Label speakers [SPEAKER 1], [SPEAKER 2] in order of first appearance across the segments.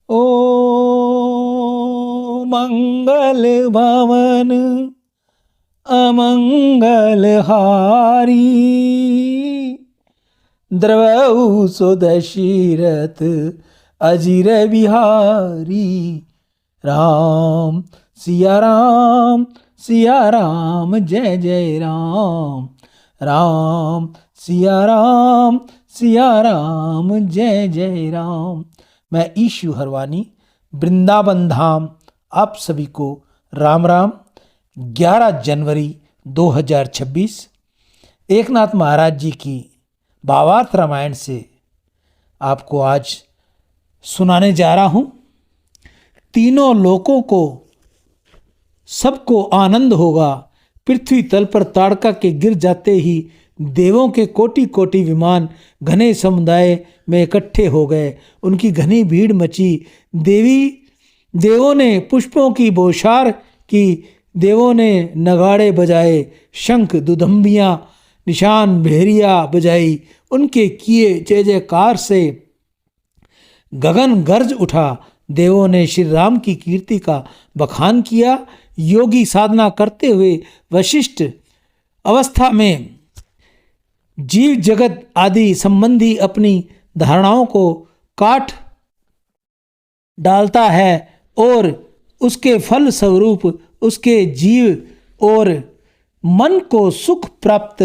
[SPEAKER 1] ओ मंगल भवन अमंगल हारी, द्रवहु सो दशरथ अजिर बिहारी। राम सिया राम सिया राम जय जय राम, राम सिया राम सिया राम जय जय राम। मैं ईशु हरवानी, वृंदावन धाम, आप सभी को राम राम। 11 जनवरी 2026 एकनाथ महाराज जी की भावार्थ रामायण से आपको आज सुनाने जा रहा हूँ। तीनों लोकों को सबको आनंद होगा। पृथ्वी तल पर ताड़का के गिर जाते ही देवों के कोटि कोटि विमान घने समुदाय में इकट्ठे हो गए। उनकी घनी भीड़ मची। देवों ने पुष्पों की बौछार की, देवों ने नगाड़े बजाए, शंख दुदंबियाँ निशान भेरिया बजाई। उनके किए जय जयकार से गगन गर्ज उठा। देवों ने श्री राम की कीर्ति का बखान किया। योगी साधना करते हुए वशिष्ठ अवस्था में जीव जगत आदि संबंधी अपनी धारणाओं को काट डालता है और उसके फल स्वरूप उसके जीव और मन को सुख प्राप्त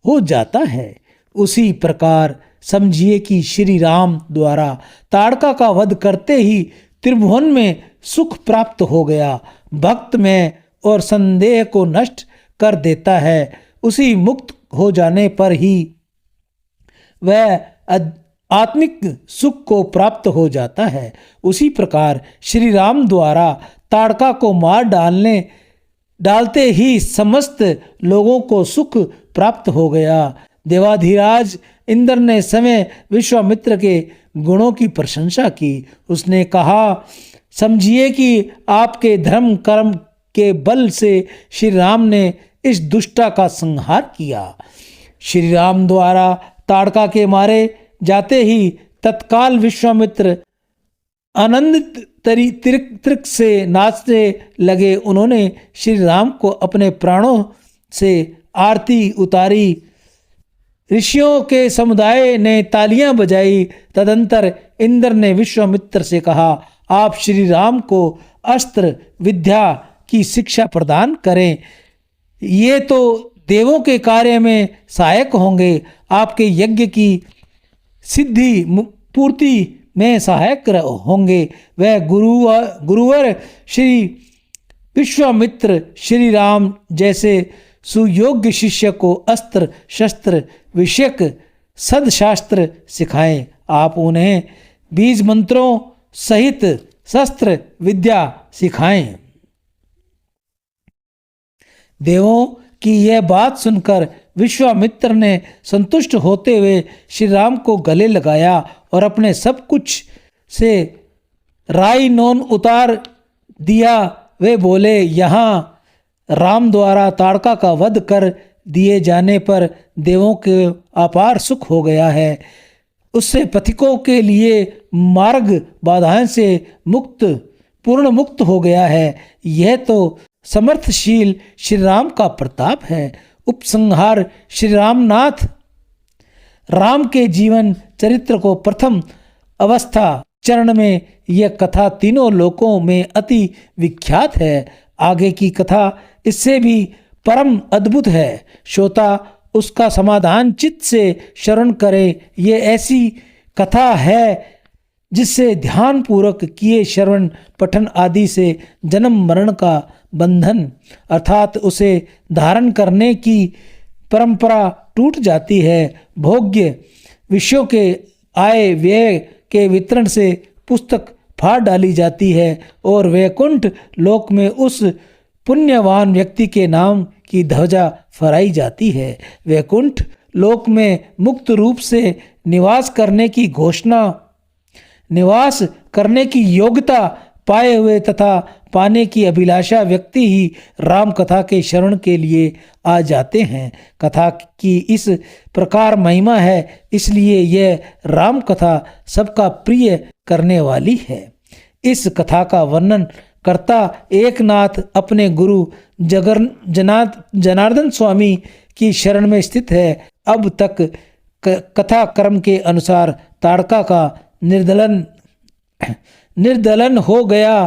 [SPEAKER 1] हो जाता है। उसी प्रकार समझिए कि श्री राम द्वारा ताड़का का वध करते ही त्रिभुवन में सुख प्राप्त हो गया। भक्त में और संदेह को नष्ट कर देता है। उसी मुक्त हो जाने पर ही वह आत्मिक सुख को प्राप्त हो जाता है। उसी प्रकार श्री राम द्वारा ताड़का को मार डालते ही समस्त लोगों को सुख प्राप्त हो गया। देवाधिराज इंद्र ने समय विश्वामित्र के गुणों की प्रशंसा की। उसने कहा, समझिए कि आपके धर्म कर्म के बल से श्री राम ने इस दुष्टा का संहार किया। श्री राम द्वारा ताड़का के मारे जाते ही तत्काल विश्वामित्र आनंदित त्रिक से नाचने लगे। उन्होंने श्री राम को अपने प्राणों से आरती उतारी। ऋषियों के समुदाय ने तालियां बजाई। तदंतर इंद्र ने विश्वामित्र से कहा, आप श्री राम को अस्त्र विद्या की शिक्षा प्रदान करें। ये तो देवों के कार्य में सहायक होंगे, आपके यज्ञ की सिद्धि पूर्ति में सहायक होंगे। वह गुरुवर श्री विश्वामित्र श्री राम जैसे सुयोग्य शिष्य को अस्त्र शस्त्र विषयक सदशास्त्र सिखाएं। आप उन्हें बीज मंत्रों सहित शस्त्र विद्या सिखाएं। देवों की यह बात सुनकर विश्वामित्र ने संतुष्ट होते हुए श्री राम को गले लगाया और अपने सब कुछ से राई नोन उतार दिया। वे बोले, यहाँ राम द्वारा ताड़का का वध कर दिए जाने पर देवों के अपार सुख हो गया है। उससे पथिकों के लिए मार्ग बाधाएं से पूर्ण मुक्त हो गया है। यह तो समर्थशील श्री राम का प्रताप है। उपसंहार श्री रामनाथ राम के जीवन चरित्र को प्रथम अवस्था चरण में यह कथा तीनों लोकों में अति विख्यात है। आगे की कथा इससे भी परम अद्भुत है। श्रोता उसका समाधान चित्त से श्रवण करे। ये ऐसी कथा है जिससे ध्यान पूर्वक किए श्रवण पठन आदि से जन्म मरण का बंधन अर्थात उसे धारण करने की परंपरा टूट जाती है। भोग्य विषयों के आय व्यय के वितरण से पुस्तक फाड़ डाली जाती है और वैकुंठ लोक में उस पुण्यवान व्यक्ति के नाम की ध्वजा फहराई जाती है। वैकुंठ लोक में मुक्त रूप से निवास करने की योग्यता पाए हुए तथा पाने की अभिलाषा व्यक्ति ही राम कथा के शरण के लिए आ जाते हैं। कथा की इस प्रकार महिमा है, इसलिए यह राम कथा सबका प्रिय करने वाली है। इस कथा का वर्णन करता एकनाथ अपने गुरु जनार्दन स्वामी की शरण में स्थित है। अब तक कथा क्रम के अनुसार ताड़का का निर्दलन हो गया,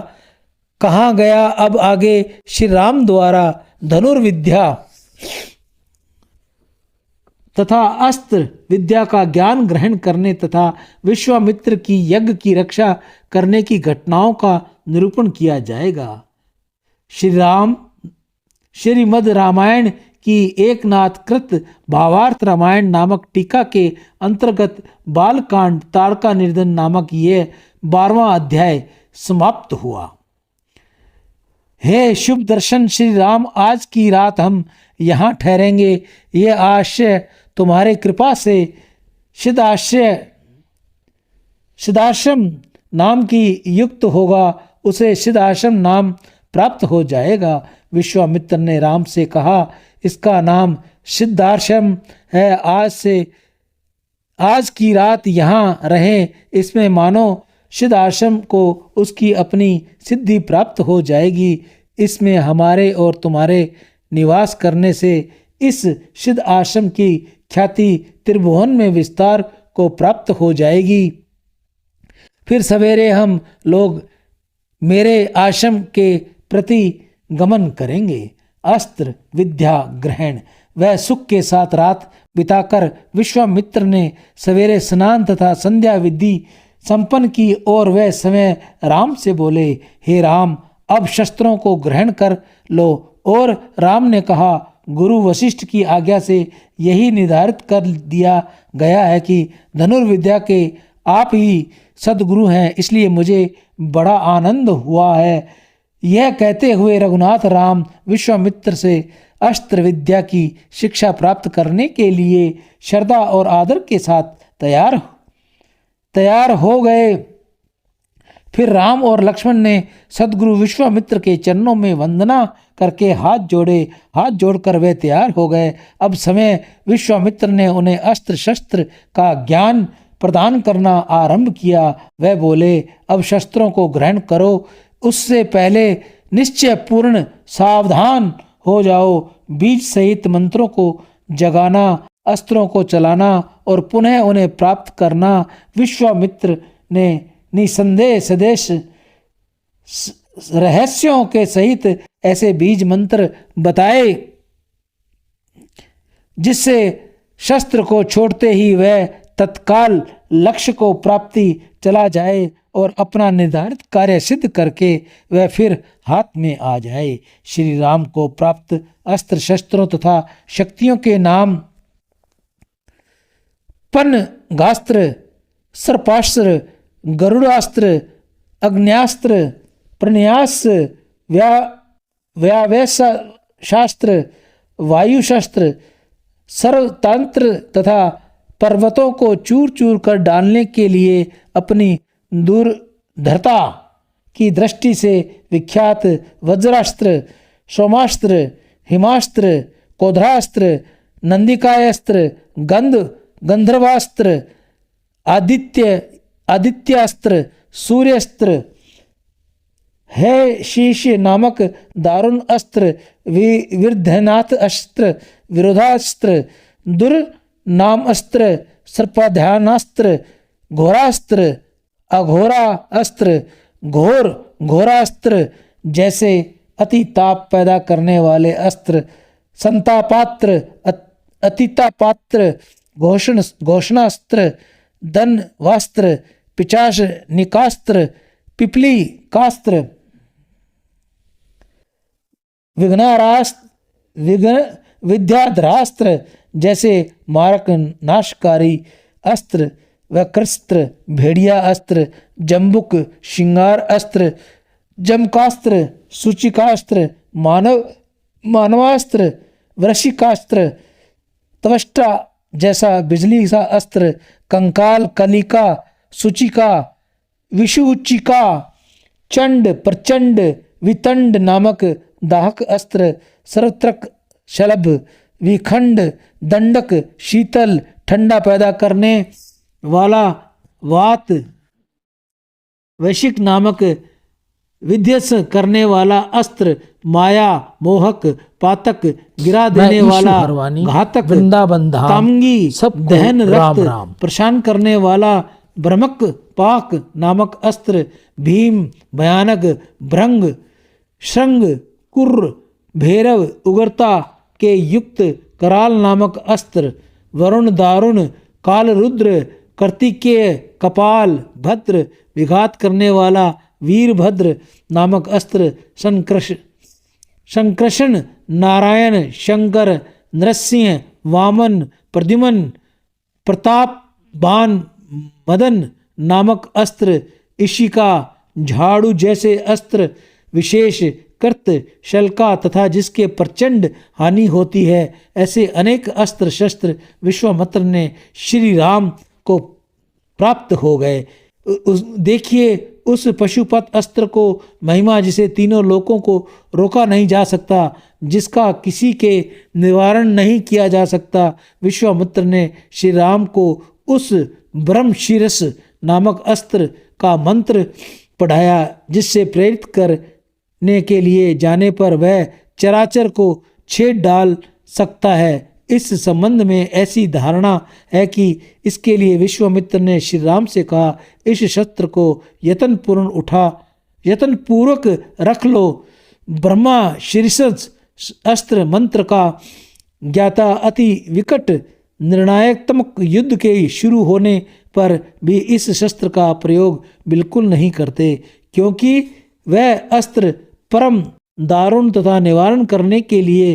[SPEAKER 1] कहा गया। अब आगे श्री राम द्वारा धनुर्विद्या तथा अस्त्र विद्या का ज्ञान ग्रहण करने तथा विश्वामित्र की यज्ञ की रक्षा करने की घटनाओं का निरूपण किया जाएगा। श्रीमद् रामायण की एकनाथ कृत भावार्थ रामायण नामक टीका के अंतर्गत बालकांड ताड़का निर्दन नामक ये 12वां अध्याय समाप्त हुआ। हे शुभ दर्शन श्री राम, आज की रात हम यहाँ ठहरेंगे। ये आश्रय तुम्हारे कृपा से सिद्धाश्रम नाम की युक्त होगा, उसे सिद्धाश्रम नाम प्राप्त हो जाएगा। विश्वामित्र ने राम से कहा, इसका नाम सिद्धाश्रम है। आज की रात यहाँ रहें, इसमें मानो सिद्धाश्रम को उसकी अपनी सिद्धि प्राप्त हो जाएगी। इसमें हमारे और तुम्हारे निवास करने से इस सिद्ध आश्रम की ख्याति त्रिभुवन में विस्तार को प्राप्त हो जाएगी। फिर सवेरे हम लोग मेरे आश्रम के प्रति गमन करेंगे। अस्त्र विद्या ग्रहण वह सुख के साथ रात बिताकर विश्वामित्र ने सवेरे स्नान तथा संध्या विधि संपन्न की और वह समय राम से बोले, हे राम, अब शस्त्रों को ग्रहण कर लो। और राम ने कहा, गुरु वशिष्ठ की आज्ञा से यही निर्धारित कर दिया गया है कि धनुर्विद्या के आप ही सदगुरु हैं, इसलिए मुझे बड़ा आनंद हुआ है। यह कहते हुए रघुनाथ राम विश्वामित्र से अस्त्र विद्या की शिक्षा प्राप्त करने के लिए श्रद्धा और आदर के साथ तैयार हो गए। फिर राम और लक्ष्मण ने सदगुरु विश्वामित्र के चरणों में वंदना करके हाथ जोड़कर वे तैयार हो गए। अब समय विश्वामित्र ने उन्हें अस्त्र शस्त्र का ज्ञान प्रदान करना आरंभ किया। वह बोले, अब शस्त्रों को ग्रहण करो, उससे पहले निश्चय पूर्ण सावधान हो जाओ। बीज सहित मंत्रों को जगाना, अस्त्रों को चलाना और पुनः उन्हें प्राप्त करना। विश्वामित्र ने निसंदेह सदेश रहस्यों के सहित ऐसे बीज मंत्र बताए जिससे शस्त्र को छोड़ते ही वह तत्काल लक्ष्य को प्राप्ति चला जाए और अपना निर्धारित कार्य सिद्ध करके वह फिर हाथ में आ जाए। श्री राम को प्राप्त अस्त्र शस्त्रों तथा शक्तियों के नाम पन्नगास्त्र, सर्पास्त्र, गरुड़ास्त्र, अग्न्यास्त्र, प्रन्यास्त्र, व्यावेशास्त्र, वायुशास्त्र, सर्वतंत्र तथा पर्वतों को चूर चूर कर डालने के लिए अपनी दूरधरता की दृष्टि से विख्यात वज्रास्त्र, सोमास्त्र, हिमास्त्र, कोधरास्त्र, नंदिकायास्त्र, गंधर्वास्त्र, आदित्यास्त्र, सूर्यास्त्र, है शीश नामक दारुण अस्त्र, विवर्धनाथ अस्त्र, विरोधास्त्र, दुर्नाम अस्त्र, सर्पाध्यानास्त्र, घोरास्त्र, अघोरा अस्त्र, घोरास्त्र जैसे अति ताप पैदा करने वाले अस्त्र, संतापात्र, अतितापात्र, घोषणास्त्र, धनवास्त्र, पिचाश निकास्त्र, पिपली कास्त्र, विद्याधरास्त्र जैसे मारक नाशकारी अस्त्र, वक्रस्त्र, भेड़िया अस्त्र, जम्बुक, श्रृंगार अस्त्र, जमकास्त्र, सूचिकास्त्र, मानवास्त्र, वृश्चिकास्त्र, त्वष्टा जैसा बिजली सा अस्त्र, कंकाल, कलिका, सूचिका, विषुचिका, चंड, प्रचंड, वितंड नामक दाहक अस्त्र, सर्वत्रक, शलभ, विखंड, दंडक, शीतल, ठंडा पैदा करने वाला वात, वैशिक नामक विध्वंस करने वाला अस्त्र, माया मोहक पातक, गिरा देने वाला घातक,
[SPEAKER 2] वृंदावन धाम
[SPEAKER 1] तामंगी
[SPEAKER 2] सबको
[SPEAKER 1] दहन
[SPEAKER 2] राम
[SPEAKER 1] रक्त,
[SPEAKER 2] राम।
[SPEAKER 1] परेशान करने वाला ब्रह्मक पाक नामक अस्त्र, भीम भयानक, भृंग श्रृंग कुर्र भैरव उग्रता के युक्त कराल नामक अस्त्र, वरुण दारुण काल रुद्र कार्तिकेय कपाल भद्र विघात करने वाला वीरभद्र नामक अस्त्र, संकृष्ण नारायण शंकर नरसिंह वामन प्रद्युमन प्रतापवान मदन नामक अस्त्र, इशिका झाड़ू जैसे अस्त्र, विशेष कृत शल्का तथा जिसके प्रचंड हानि होती है, ऐसे अनेक अस्त्र शस्त्र विश्वामित्र ने श्री राम को प्राप्त हो गए। देखिए उस पशुपत अस्त्र को महिमा, जिसे तीनों लोकों को रोका नहीं जा सकता, जिसका किसी के निवारण नहीं किया जा सकता। विश्वामित्र ने श्री राम को उस ब्रह्मशिरस नामक अस्त्र का मंत्र पढ़ाया, जिससे प्रेरित करने के लिए जाने पर वह चराचर को छेद डाल सकता है। इस संबंध में ऐसी धारणा है कि इसके लिए विश्वामित्र ने श्री राम से कहा, इस शस्त्र को यत्नपूर्वक रख लो। ब्रह्मा शीर्ष अस्त्र मंत्र का ज्ञाता अति विकट निर्णायकत्मक युद्ध के शुरू होने पर भी इस शस्त्र का प्रयोग बिल्कुल नहीं करते, क्योंकि वह अस्त्र परम दारुण तथा निवारण करने के लिए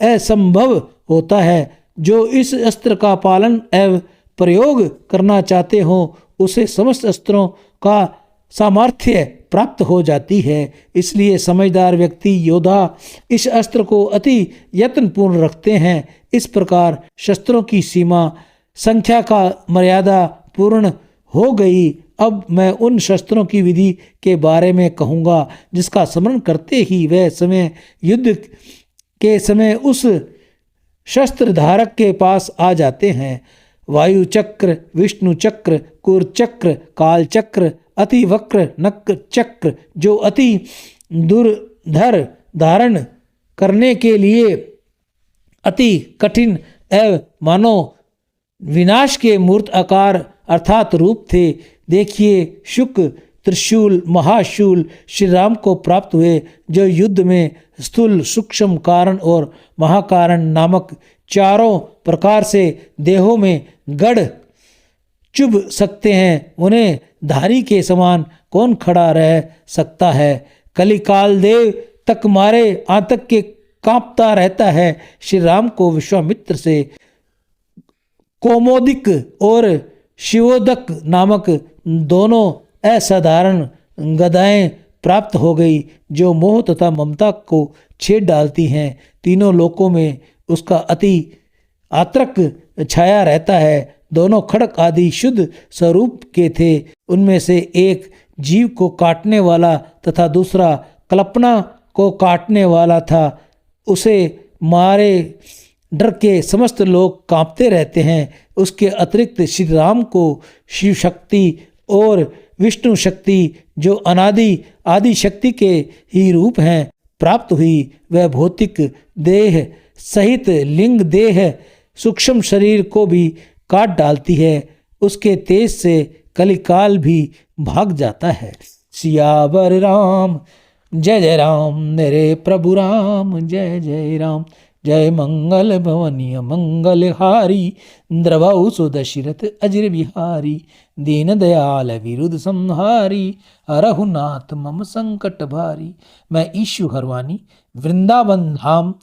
[SPEAKER 1] असंभव होता है। जो इस अस्त्र का पालन एवं प्रयोग करना चाहते हो, उसे समस्त अस्त्रों का सामर्थ्य प्राप्त हो जाती है। इसलिए समझदार व्यक्ति योद्धा इस अस्त्र को अति यत्नपूर्ण रखते हैं। इस प्रकार शस्त्रों की सीमा संख्या का मर्यादा पूर्ण हो गई। अब मैं उन शस्त्रों की विधि के बारे में कहूँगा, जिसका स्मरण करते ही वह समय युद्ध के समय उस शस्त्र धारक के पास आ जाते हैं। वायु चक्र, विष्णु चक्र, कुर चक्र, काल चक्र, अति वक्र नक चक्र, जो अति दुर्धर धारण करने के लिए अति कठिन एवं मानो विनाश के मूर्त आकार अर्थात रूप थे। देखिए शुक त्रिशूल महाशूल श्री राम को प्राप्त हुए, जो युद्ध में स्थूल सूक्ष्म कारण और महाकारण नामक चारों प्रकार से देहों में गढ़ चुभ सकते हैं। उन्हें धारी के समान कौन खड़ा रह सकता है। कलिकाल देव तक मारे आतंक के कांपता रहता है। श्री राम को विश्वामित्र से कौमोदिक और शिवोदक नामक दोनों असाधारण गदाएं प्राप्त हो गई, जो मोह तथा ममता को छेद डालती हैं। तीनों लोकों में उसका अति आतंक छाया रहता है। दोनों खड़क आदि शुद्ध स्वरूप के थे। उनमें से एक जीव को काटने वाला तथा दूसरा कल्पना को काटने वाला था। उसे मारे डर के समस्त लोग कांपते रहते हैं। उसके अतिरिक्त श्री राम को शिव शक्ति और विष्णु शक्ति, जो अनादि आदि शक्ति के ही रूप हैं, प्राप्त हुई। वह भौतिक देह सहित लिंग देह सूक्ष्म शरीर को भी काट डालती है। उसके तेज से कलिकाल भी भाग जाता है। सियावर राम जय जय राम, मेरे प्रभु राम जय जय राम। जय मंगल भवनीय मंगलहारी, द्रवौ सुदशरथ अजिर बिहारी। दीन दयाल विरुद्ध संहारी, हरहुनाथ मम संकट भारी। मैं ईशु हरवानी, वृंदावन धाम